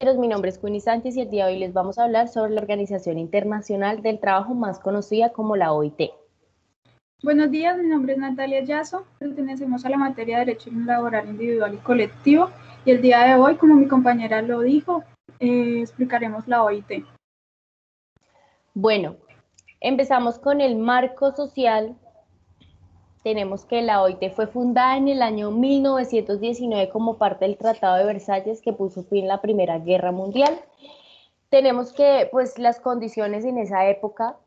Mi nombre es Queenie Sánchez y el día de hoy les vamos a hablar sobre la Organización Internacional del Trabajo, más conocida como la OIT. Buenos días, mi nombre es Natalia Yasso, pertenecemos a la materia de Derecho Laboral Individual y Colectivo y el día de hoy, como mi compañera lo dijo, explicaremos la OIT. Bueno, empezamos con el marco social. Tenemos que la OIT fue fundada en el año 1919 como parte del Tratado de Versalles que puso fin a la Primera Guerra Mundial. Tenemos que pues las condiciones en esa época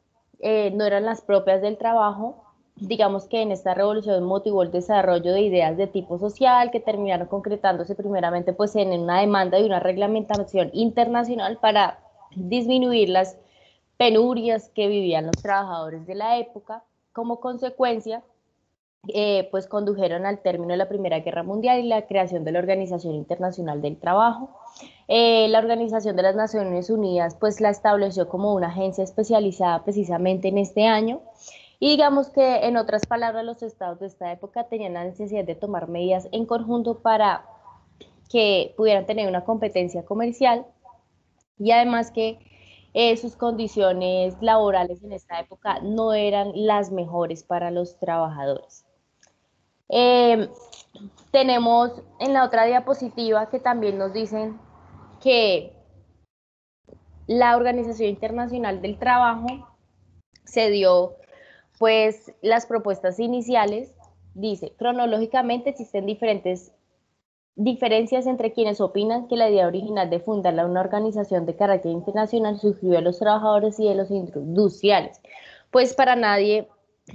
no eran las propias del trabajo. Digamos que en esta revolución motivó el desarrollo de ideas de tipo social que terminaron concretándose primeramente pues en una demanda de una reglamentación internacional para disminuir las penurias que vivían los trabajadores de la época. Como consecuencia, pues condujeron al término de la Primera Guerra Mundial y la creación de la Organización Internacional del Trabajo. La Organización de las Naciones Unidas pues la estableció como una agencia especializada precisamente en este año, y digamos que en otras palabras los estados de esta época tenían la necesidad de tomar medidas en conjunto para que pudieran tener una competencia comercial, y además que sus condiciones laborales en esta época no eran las mejores para los trabajadores. Eh, Tenemos en la otra diapositiva que también nos dicen que la Organización Internacional del Trabajo se dio pues las propuestas iniciales. Dice, cronológicamente existen diferencias entre quienes opinan que la idea original de fundar una organización de carácter internacional surgió de los trabajadores y de los industriales. Pues para nadie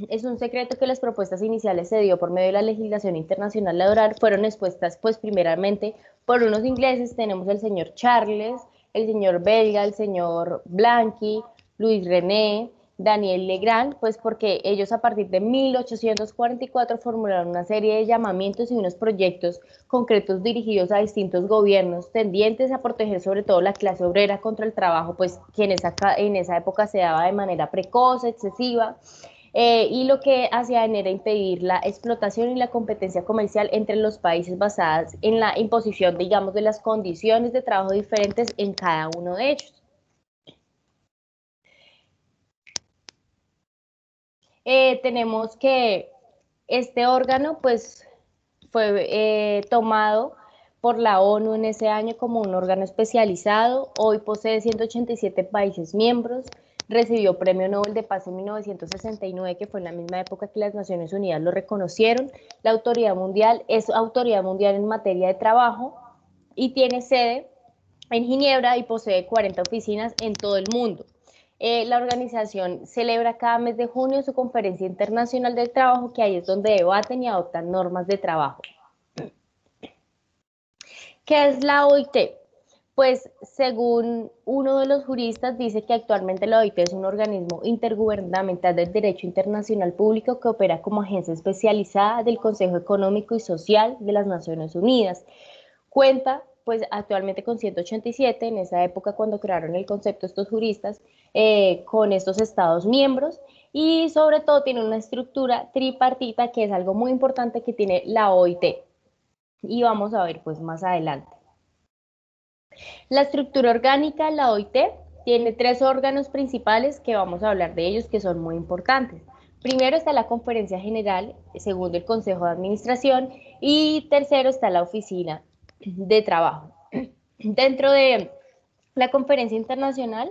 es un secreto que las propuestas iniciales se dio por medio de la legislación internacional laboral fueron expuestas pues primeramente por unos ingleses. Tenemos el señor Charles, el señor Belga, el señor Blanqui, Luis René, Daniel Legrand, pues porque ellos a partir de 1844 formularon una serie de llamamientos y unos proyectos concretos dirigidos a distintos gobiernos tendientes a proteger sobre todo la clase obrera contra el trabajo, pues que en esa época se daba de manera precoz, excesiva, y lo que hacían era impedir la explotación y la competencia comercial entre los países basadas en la imposición, digamos, de las condiciones de trabajo diferentes en cada uno de ellos. Tenemos que este órgano pues fue tomado por la ONU en ese año como un órgano especializado. Hoy posee 187 países miembros, recibió Premio Nobel de Paz en 1969, que fue en la misma época que las Naciones Unidas lo reconocieron. La autoridad mundial es autoridad mundial en materia de trabajo y tiene sede en Ginebra y posee 40 oficinas en todo el mundo. La organización celebra cada mes de junio su Conferencia Internacional del Trabajo, que ahí es donde debaten y adoptan normas de trabajo. ¿Qué es la OIT? Pues según uno de los juristas dice que actualmente la OIT es un organismo intergubernamental del derecho internacional público que opera como agencia especializada del Consejo Económico y Social de las Naciones Unidas. Cuenta pues actualmente con 187, en esa época cuando crearon el concepto estos juristas, con estos estados miembros, y sobre todo tiene una estructura tripartita que es algo muy importante que tiene la OIT, y vamos a ver pues más adelante. La estructura orgánica de la OIT tiene tres órganos principales que vamos a hablar de ellos, que son muy importantes. Primero está la Conferencia General, segundo el Consejo de Administración y tercero está la Oficina de Trabajo. Dentro de la Conferencia Internacional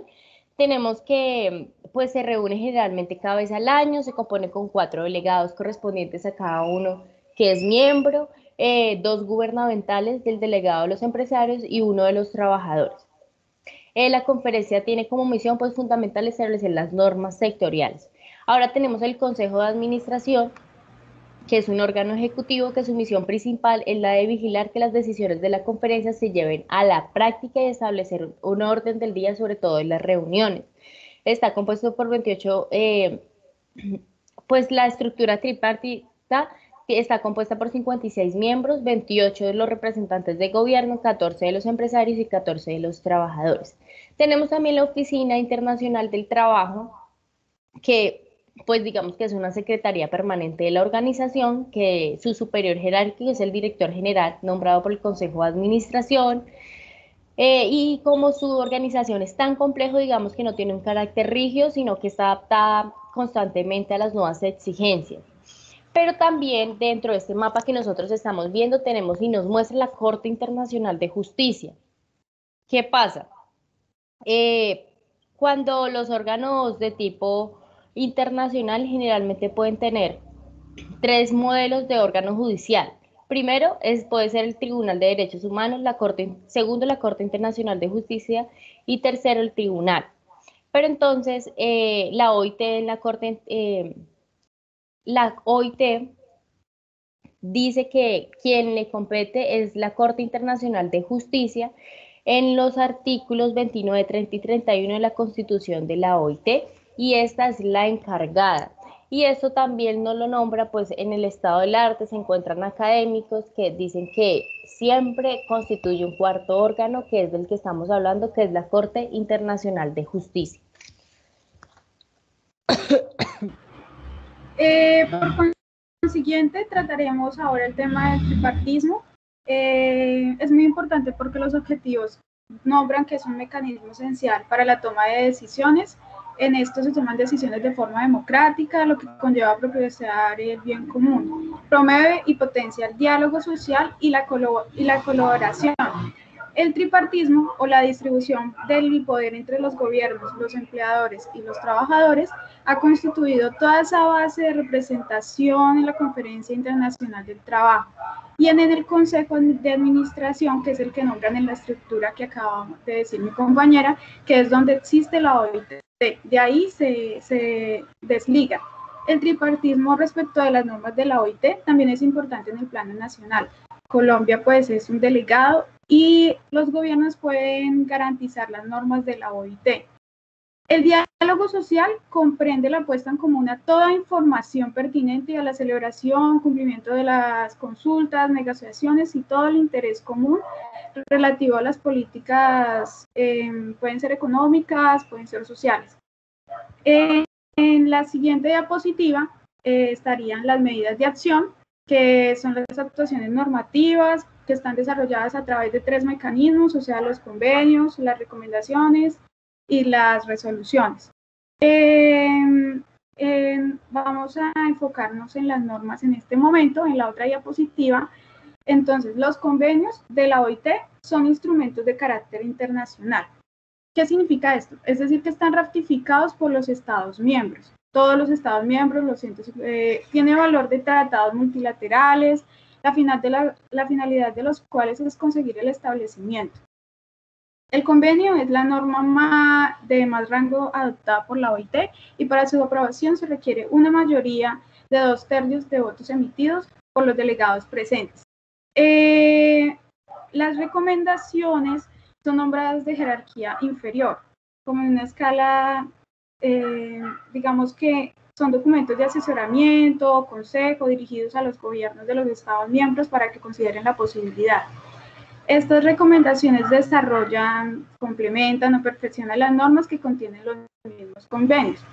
tenemos que pues se reúne generalmente cada vez al año, se compone con 4 delegados correspondientes a cada uno que es miembro, 2 gubernamentales del delegado de los empresarios y uno de los trabajadores. La conferencia tiene como misión pues fundamental establecer las normas sectoriales. Ahora tenemos el Consejo de Administración, que es un órgano ejecutivo que su misión principal es la de vigilar que las decisiones de la conferencia se lleven a la práctica y establecer un orden del día, sobre todo en las reuniones. Está compuesto por 28, pues la estructura tripartita está compuesta por 56 miembros, 28 de los representantes de gobierno, 14 de los empresarios y 14 de los trabajadores. Tenemos también la Oficina Internacional del Trabajo, que pues digamos que es una secretaría permanente de la organización, que su superior jerárquico es el director general, nombrado por el Consejo de Administración. Y como su organización es tan complejo, digamos que no tiene un carácter rígido, sino que está adaptada constantemente a las nuevas exigencias. Pero también dentro de este mapa que nosotros estamos viendo tenemos y nos muestra la Corte Internacional de Justicia. ¿Qué pasa? Eh, Cuando los órganos de tipo internacional generalmente pueden tener tres modelos de órgano judicial. Primero puede ser el Tribunal de Derechos Humanos, segundo la Corte Internacional de Justicia y tercero el Tribunal. Pero entonces la OIT dice que quien le compete es la Corte Internacional de Justicia en los artículos 29, 30 y 31 de la Constitución de la OIT, y esta es la encargada. Y esto también no lo nombra, pues en el estado del arte se encuentran académicos que dicen que siempre constituye un cuarto órgano, que es del que estamos hablando, que es la Corte Internacional de Justicia. Por consiguiente, trataremos ahora el tema del tripartismo. Es muy importante porque los objetivos nombran que es un mecanismo esencial para la toma de decisiones. En esto se toman decisiones de forma democrática, lo que conlleva propiciar el bien común. Promueve y potencia el diálogo social y la colaboración. El tripartismo, o la distribución del poder entre los gobiernos, los empleadores y los trabajadores, ha constituido toda esa base de representación en la Conferencia Internacional del Trabajo y en el Consejo de Administración, que es el que nombran en la estructura que acabamos de decir mi compañera, que es donde existe la OIT. De ahí se desliga. El tripartismo respecto de las normas de la OIT también es importante en el plano nacional. Colombia pues es un delegado y los gobiernos pueden garantizar las normas de la OIT. El diálogo social comprende la puesta en común a toda información pertinente a la celebración, cumplimiento de las consultas, negociaciones y todo el interés común relativo a las políticas, pueden ser económicas, pueden ser sociales. En la siguiente diapositiva estarían las medidas de acción, que son las actuaciones normativas que están desarrolladas a través de tres mecanismos, o sea, los convenios, las recomendaciones y las resoluciones. Vamos a enfocarnos en las normas en este momento, en la otra diapositiva. Entonces, los convenios de la OIT son instrumentos de carácter internacional. ¿Qué significa esto? Es decir, que están ratificados por los Estados miembros. Todos los Estados miembros tiene valor de tratados multilaterales, la finalidad de los cuales es conseguir el establecimiento. El convenio es la norma de más rango adoptada por la OIT y para su aprobación se requiere una mayoría de 2/3 de votos emitidos por los delegados presentes. Las recomendaciones son nombradas de jerarquía inferior, como en una escala, digamos que son documentos de asesoramiento o consejo dirigidos a los gobiernos de los Estados miembros para que consideren la posibilidad. Estas recomendaciones desarrollan, complementan o perfeccionan las normas que contienen los mismos convenios.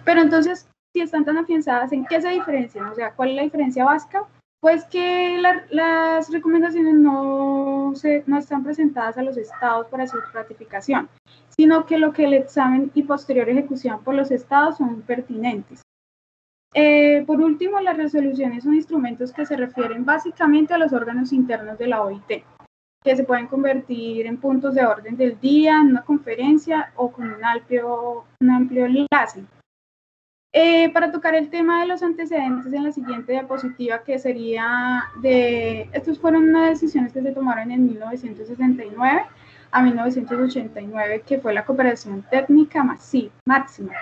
Pero entonces, si están tan afianzadas, ¿en qué se diferencian? O sea, ¿cuál es la diferencia básica? Pues que las recomendaciones no están presentadas a los estados para su ratificación, sino que lo que el examen y posterior ejecución por los estados son pertinentes. Por último, las resoluciones son instrumentos que se refieren básicamente a los órganos internos de la OIT, que se pueden convertir en puntos de orden del día, en una conferencia o con un amplio enlace. Para tocar el tema de los antecedentes en la siguiente diapositiva, que sería estos fueron unas decisiones que se tomaron en 1969 a 1989, que fue la cooperación técnica máxima.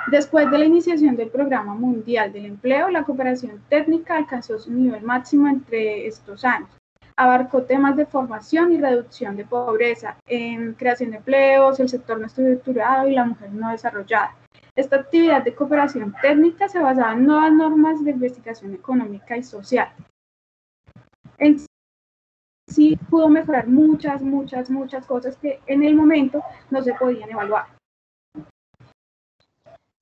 Después de la iniciación del Programa Mundial del Empleo, la cooperación técnica alcanzó su nivel máximo entre estos años. Abarcó temas de formación y reducción de pobreza, en creación de empleos, el sector no estructurado y la mujer no desarrollada. Esta actividad de cooperación técnica se basaba en nuevas normas de investigación económica y social. En sí pudo mejorar muchas cosas que en el momento no se podían evaluar.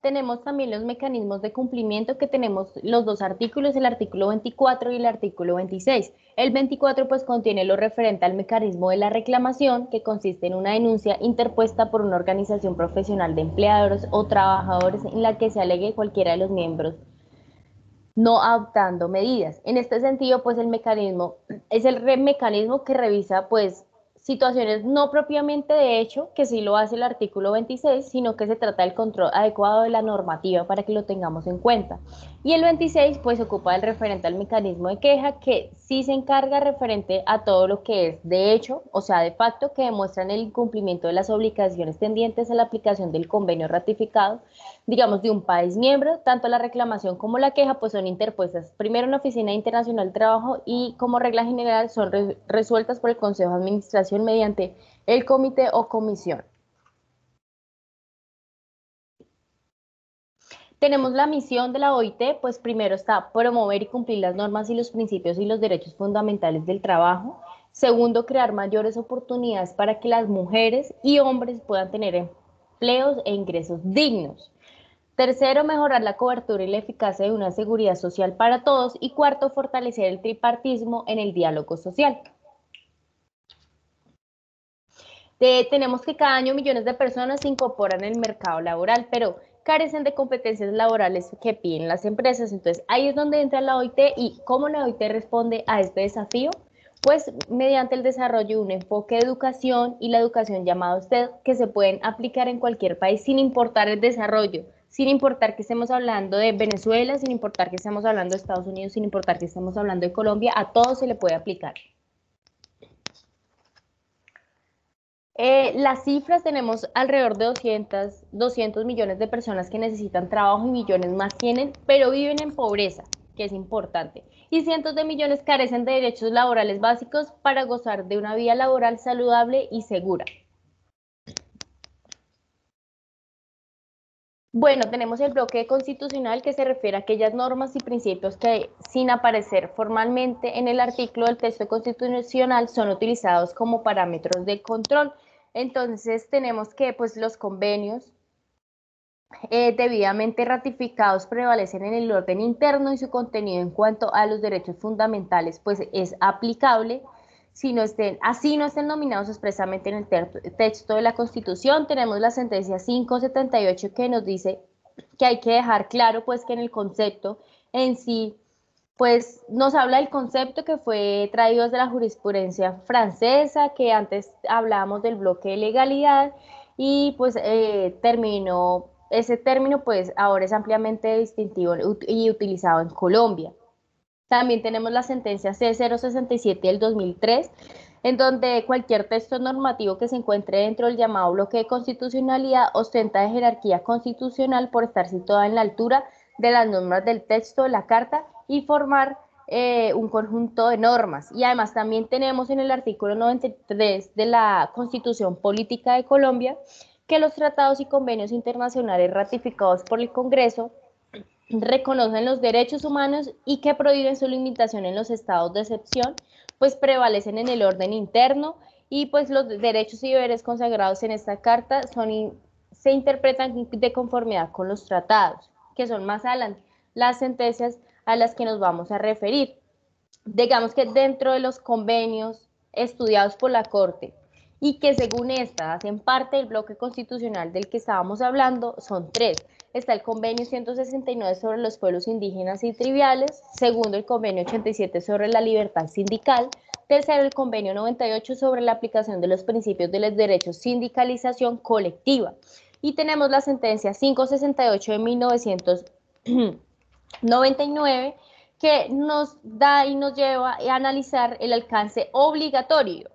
tenemos también los mecanismos de cumplimiento que tenemos los dos artículos, el artículo 24 y el artículo 26. El 24 pues contiene lo referente al mecanismo de la reclamación, que consiste en una denuncia interpuesta por una organización profesional de empleadores o trabajadores en la que se alegue cualquiera de los miembros no adoptando medidas. En este sentido, pues el mecanismo es el mecanismo que revisa pues situaciones no propiamente de hecho, que sí lo hace el artículo 26, sino que se trata del control adecuado de la normativa para que lo tengamos en cuenta. Y el 26 pues ocupa el referente al mecanismo de queja, que sí se encarga referente a todo lo que es de hecho, o sea, de facto, que demuestran el incumplimiento de las obligaciones tendientes a la aplicación del convenio ratificado, digamos, de un país miembro. Tanto la reclamación como la queja pues son interpuestas primero en la Oficina Internacional del Trabajo y como regla general son resueltas por el Consejo de Administración mediante el comité o comisión. Tenemos la misión de la OIT, pues primero está promover y cumplir las normas y los principios y los derechos fundamentales del trabajo. Segundo, crear mayores oportunidades para que las mujeres y hombres puedan tener empleos e ingresos dignos. Tercero, mejorar la cobertura y la eficacia de una seguridad social para todos. Y cuarto, fortalecer el tripartismo en el diálogo social. Tenemos que cada año millones de personas se incorporan en el mercado laboral, pero carecen de competencias laborales que piden las empresas. Entonces, ahí es donde entra la OIT. ¿Y cómo la OIT responde a este desafío? Pues mediante el desarrollo de un enfoque de educación y la educación llamada USTED, que se pueden aplicar en cualquier país sin importar el desarrollo, sin importar que estemos hablando de Venezuela, sin importar que estemos hablando de Estados Unidos, sin importar que estemos hablando de Colombia, a todos se le puede aplicar. Las cifras, tenemos alrededor de 200 millones de personas que necesitan trabajo y millones más tienen, pero viven en pobreza, que es importante. Y cientos de millones carecen de derechos laborales básicos para gozar de una vida laboral saludable y segura. Bueno, tenemos el bloque constitucional, que se refiere a aquellas normas y principios que, sin aparecer formalmente en el artículo del texto constitucional, son utilizados como parámetros de control. Entonces tenemos que pues los convenios debidamente ratificados prevalecen en el orden interno y su contenido en cuanto a los derechos fundamentales pues es aplicable. Si no estén, así no estén nominados expresamente en el texto de la Constitución. Tenemos la sentencia 578, que nos dice que hay que dejar claro pues que en el concepto en sí pues nos habla del concepto que fue traído desde la jurisprudencia francesa, que antes hablábamos del bloque de legalidad, y pues ese término pues ahora es ampliamente distintivo y utilizado en Colombia. También tenemos la sentencia C067 del 2003, en donde cualquier texto normativo que se encuentre dentro del llamado bloque de constitucionalidad ostenta de jerarquía constitucional por estar situada en la altura de las normas del texto de la Carta y formar un conjunto de normas. Y además también tenemos en el artículo 93 de la Constitución Política de Colombia que los tratados y convenios internacionales ratificados por el Congreso reconocen los derechos humanos y que prohíben su limitación en los estados de excepción, pues prevalecen en el orden interno, y pues los derechos y deberes consagrados en esta carta se interpretan de conformidad con los tratados, que son más adelante las sentencias a las que nos vamos a referir. Digamos que dentro de los convenios estudiados por la Corte y que según esta hacen parte del bloque constitucional del que estábamos hablando, son tres. Está el convenio 169 sobre los pueblos indígenas y tribales. Segundo, el convenio 87 sobre la libertad sindical. Tercero, el convenio 98 sobre la aplicación de los principios de los derechos sindicalización colectiva. Y tenemos la sentencia 568 de 1999, que nos da y nos lleva a analizar el alcance obligatorio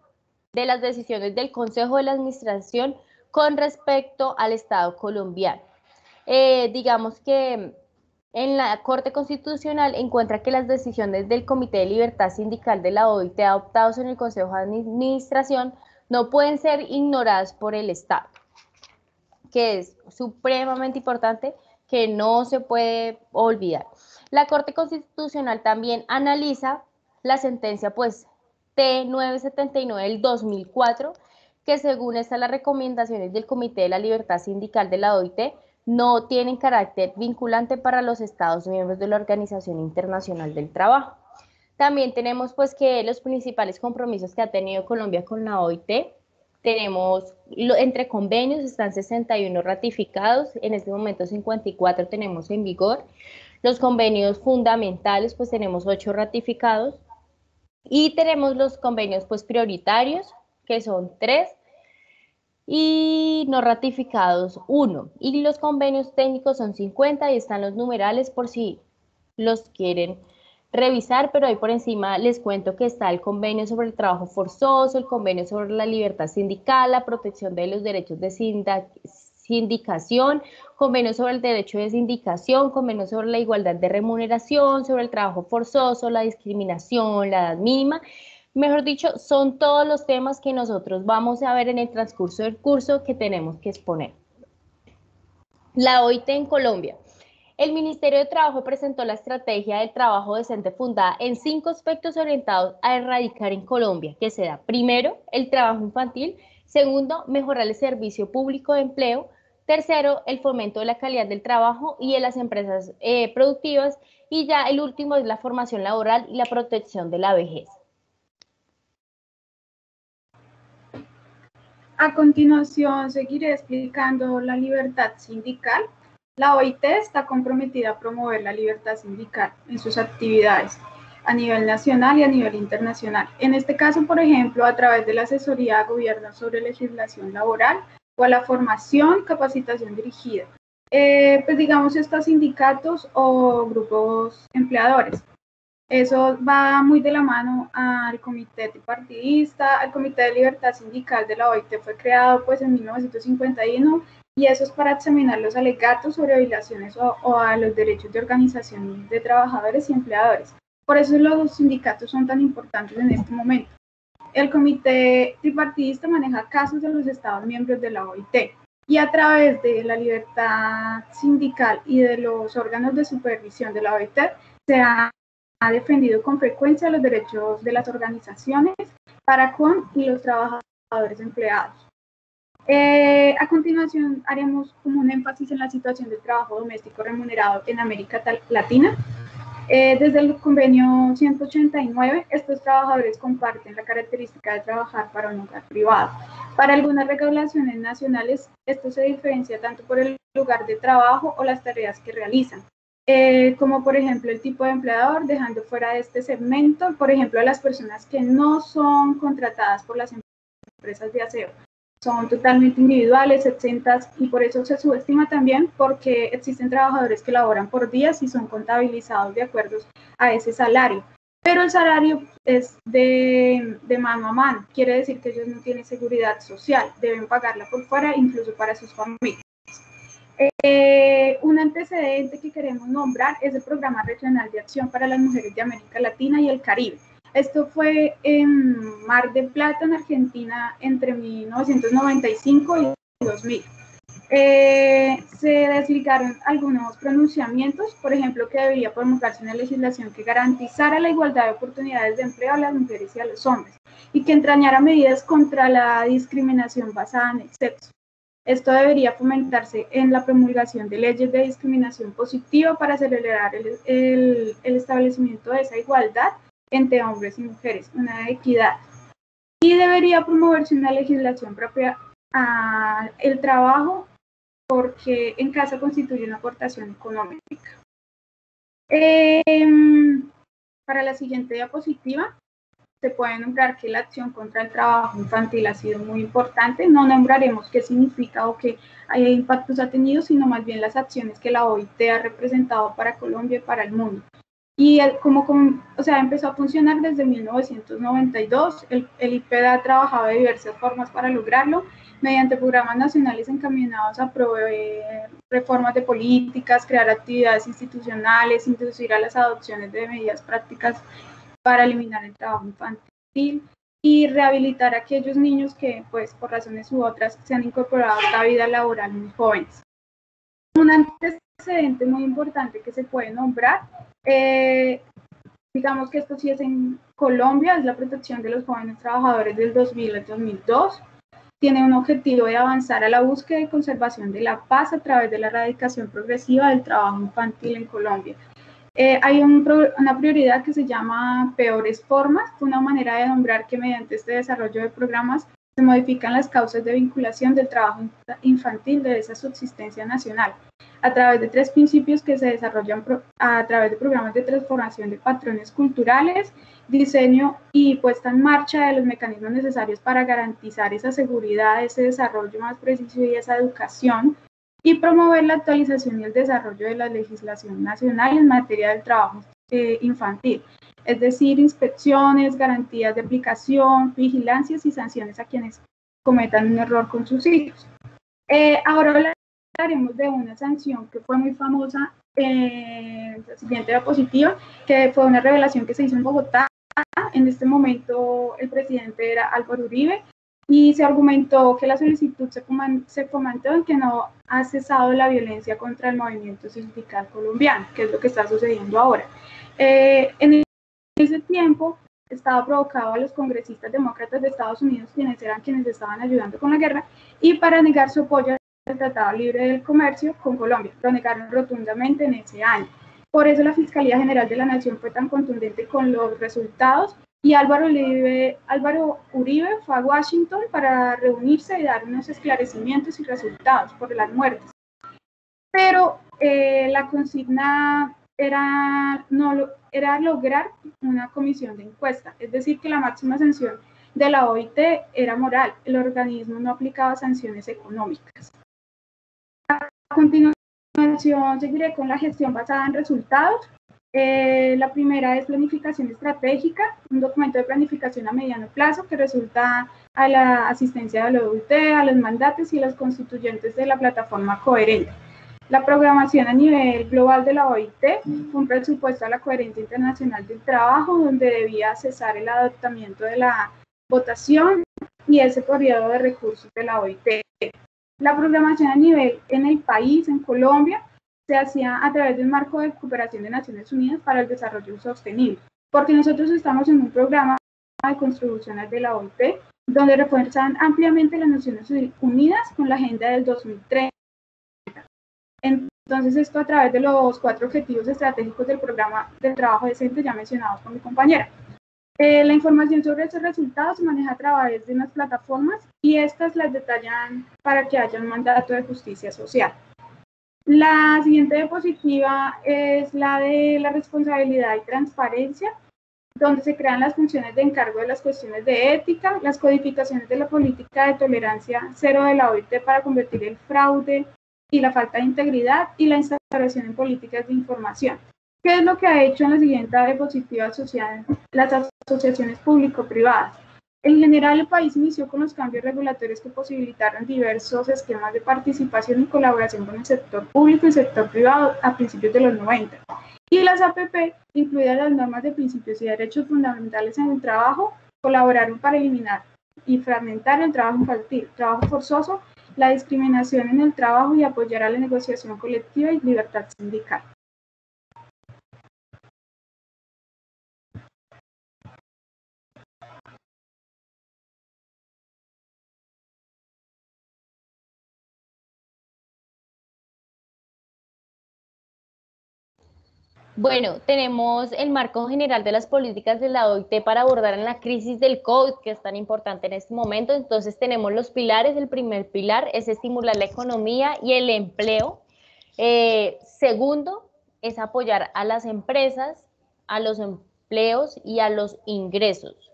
de las decisiones del Consejo de la Administración con respecto al Estado colombiano. Digamos que en la Corte Constitucional encuentra que las decisiones del Comité de Libertad Sindical de la OIT adoptados en el Consejo de Administración no pueden ser ignoradas por el Estado, que es supremamente importante, que no se puede olvidar. La Corte Constitucional también analiza la sentencia pues T979 del 2004, que según estas las recomendaciones del Comité de la Libertad Sindical de la OIT, no tienen carácter vinculante para los Estados miembros de la Organización Internacional del Trabajo. También tenemos pues que los principales compromisos que ha tenido Colombia con la OIT, tenemos entre convenios están 61 ratificados, en este momento 54 tenemos en vigor. Los convenios fundamentales pues tenemos 8 ratificados y tenemos los convenios pues prioritarios que son 3 y no ratificados 1. Y los convenios técnicos son 50 y están los numerales por si los quieren revisar, pero ahí por encima les cuento que está el convenio sobre el trabajo forzoso, el convenio sobre la libertad sindical, la protección de los derechos de sindicación, convenio sobre el derecho de sindicación, convenio sobre la igualdad de remuneración, sobre el trabajo forzoso, la discriminación, la edad mínima. Mejor dicho, son todos los temas que nosotros vamos a ver en el transcurso del curso que tenemos que exponer. La OIT en Colombia. El Ministerio de Trabajo presentó la estrategia del trabajo decente fundada en 5 aspectos orientados a erradicar en Colombia, que se da primero, el trabajo infantil, segundo, mejorar el servicio público de empleo, tercero, el fomento de la calidad del trabajo y de las empresas productivas, y ya el último es la formación laboral y la protección de la vejez. A continuación, seguiré explicando la libertad sindical. La OIT está comprometida a promover la libertad sindical en sus actividades a nivel nacional y a nivel internacional. En este caso, por ejemplo, a través de la asesoría a gobierno sobre legislación laboral o a la formación, capacitación dirigida. Pues digamos estos sindicatos o grupos empleadores. Eso va muy de la mano al comité tripartidista. El Comité de Libertad Sindical de la OIT fue creado pues en 1951 y eso es para examinar los alegatos sobre violaciones o a los derechos de organización de trabajadores y empleadores. Por eso los sindicatos son tan importantes en este momento. El comité tripartidista maneja casos de los Estados miembros de la OIT y a través de la libertad sindical y de los órganos de supervisión de la OIT se ha defendido con frecuencia los derechos de las organizaciones para con y los trabajadores empleados. A continuación haremos como un énfasis en la situación del trabajo doméstico remunerado en América Latina. Desde el convenio 189, estos trabajadores comparten la característica de trabajar para un hogar privado. Para algunas regulaciones nacionales, esto se diferencia tanto por el lugar de trabajo o las tareas que realizan, como por ejemplo el tipo de empleador, dejando fuera de este segmento, por ejemplo, a las personas que no son contratadas por las empresas de aseo. Son totalmente individuales, exentas, y por eso se subestima también porque existen trabajadores que laboran por días y son contabilizados de acuerdo a ese salario. Pero el salario es de mano a mano, quiere decir que ellos no tienen seguridad social, deben pagarla por fuera, incluso para sus familias. Un antecedente que queremos nombrar es el Programa Regional de Acción para las Mujeres de América Latina y el Caribe. Esto fue en Mar del Plata, en Argentina, entre 1995 y 2000. Se desligaron algunos pronunciamientos, por ejemplo, que debería promulgarse una legislación que garantizara la igualdad de oportunidades de empleo a las mujeres y a los hombres, y que entrañara medidas contra la discriminación basada en el sexo. Esto debería fomentarse en la promulgación de leyes de discriminación positiva para acelerar el establecimiento de esa igualdad entre hombres y mujeres, una equidad. Y debería promoverse una legislación propia al trabajo, porque en casa constituye una aportación económica. Para la siguiente diapositiva, se puede nombrar que la acción contra el trabajo infantil ha sido muy importante. No nombraremos qué significa o qué impactos ha tenido, sino más bien las acciones que la OIT ha representado para Colombia y para el mundo. Y empezó a funcionar desde 1992. El IPED ha trabajado de diversas formas para lograrlo, mediante programas nacionales encaminados a proveer reformas de políticas, crear actividades institucionales, introducir a las adopciones de medidas prácticas para eliminar el trabajo infantil y rehabilitar a aquellos niños que, pues, por razones u otras, se han incorporado a la vida laboral muy jóvenes. Un antecedente muy importante que se puede nombrar, digamos que esto sí es en Colombia, es la protección de los jóvenes trabajadores del 2000 al 2002. tiene un objetivo de avanzar a la búsqueda y conservación de la paz a través de la erradicación progresiva del trabajo infantil en Colombia. Hay una prioridad que se llama peores formas, una manera de nombrar que mediante este desarrollo de programas se modifican las causas de vinculación del trabajo infantil de esa subsistencia nacional, a través de 3 principios que se desarrollan a través de programas de transformación de patrones culturales, diseño y puesta en marcha de los mecanismos necesarios para garantizar esa seguridad, ese desarrollo más preciso y esa educación, y promover la actualización y el desarrollo de la legislación nacional en materia del trabajo infantil, es decir, inspecciones, garantías de aplicación, vigilancias y sanciones a quienes cometan un error con sus hijos. Ahora hablaremos de una sanción que fue muy famosa, la siguiente diapositiva, que fue una revelación que se hizo en Bogotá. En este momento el presidente era Álvaro Uribe, y se argumentó que la solicitud se comentó en que no ha cesado la violencia contra el movimiento sindical colombiano, que es lo que está sucediendo ahora. En ese tiempo estaba provocado a los congresistas demócratas de Estados Unidos, quienes estaban ayudando con la guerra, y para negar su apoyo al Tratado Libre del Comercio con Colombia. Lo negaron rotundamente en ese año. Por eso la Fiscalía General de la Nación fue tan contundente con los resultados, y Álvaro Uribe fue a Washington para reunirse y dar unos esclarecimientos y resultados por las muertes. Pero la consigna era lograr una comisión de encuesta, es decir, que la máxima sanción de la OIT era moral, el organismo no aplicaba sanciones económicas. A continuación seguiré con la gestión basada en resultados. La primera es planificación estratégica, un documento de planificación a mediano plazo que resulta a la asistencia de la OIT, a los mandatos y los constituyentes de la plataforma coherente. La programación a nivel global de la OIT fue un presupuesto a la coherencia internacional del trabajo, donde debía cesar el adoptamiento de la votación y ese periodo de recursos de la OIT. La programación a nivel en el país, en Colombia, se hacía a través del marco de cooperación de Naciones Unidas para el Desarrollo Sostenible, porque nosotros estamos en un programa de contribuciones de la OIT, donde refuerzan ampliamente las Naciones Unidas con la Agenda del 2030. Entonces, esto a través de los 4 objetivos estratégicos del programa del trabajo decente ya mencionados por mi compañera. La información sobre esos resultados se maneja a través de unas plataformas y estas las detallan para que haya un mandato de justicia social. La siguiente diapositiva es la de la responsabilidad y transparencia, donde se crean las funciones de encargo de las cuestiones de ética, las codificaciones de la política de tolerancia cero de la OIT para convertir el fraude y la falta de integridad, y la instauración en políticas de información. ¿Qué es lo que ha hecho en la siguiente diapositiva asociada las asociaciones público-privadas? En general, el país inició con los cambios regulatorios que posibilitaron diversos esquemas de participación y colaboración con el sector público y sector privado a principios de los 90. Y las APP, incluidas las normas de principios y derechos fundamentales en el trabajo, colaboraron para eliminar y fragmentar el trabajo infantil, trabajo forzoso, la discriminación en el trabajo y apoyar a la negociación colectiva y libertad sindical. Bueno, tenemos el marco general de las políticas de la OIT para abordar en la crisis del COVID, que es tan importante en este momento. Entonces tenemos los pilares. El primer pilar es estimular la economía y el empleo. Segundo, es apoyar a las empresas, a los empleos y a los ingresos.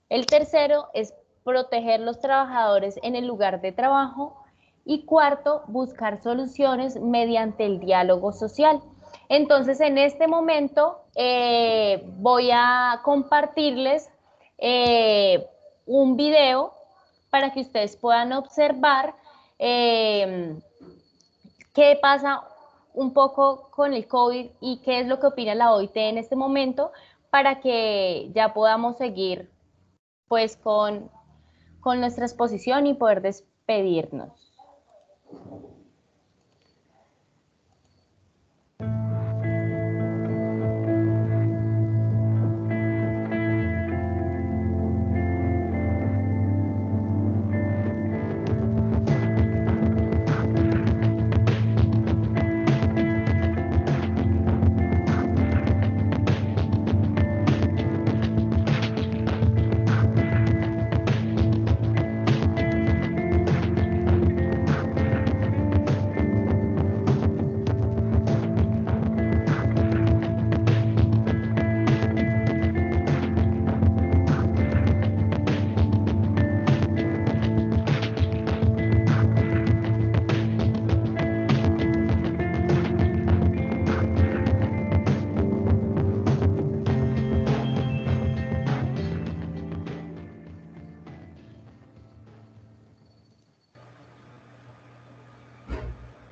El tercero es proteger los trabajadores en el lugar de trabajo. Y cuarto, buscar soluciones mediante el diálogo social. Entonces, en este momento voy a compartirles un video para que ustedes puedan observar qué pasa un poco con el COVID y qué es lo que opina la OIT en este momento, para que ya podamos seguir pues con nuestra exposición y poder despedirnos.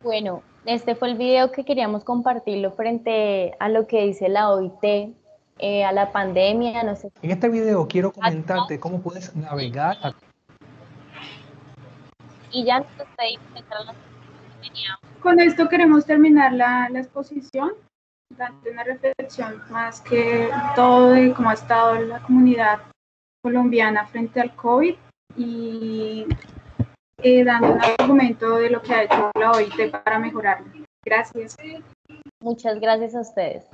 Bueno, este fue el video que queríamos compartirlo frente a lo que dice la OIT, a la pandemia, no sé. En este video quiero comentarte cómo puedes navegar Y ya nos despedimos. Esta era la que teníamos. Con esto queremos terminar la exposición, dando una reflexión más que todo de cómo ha estado la comunidad colombiana frente al COVID y dando un argumento de lo que ha hecho la OIT para mejorarlo. Gracias. Muchas gracias a ustedes.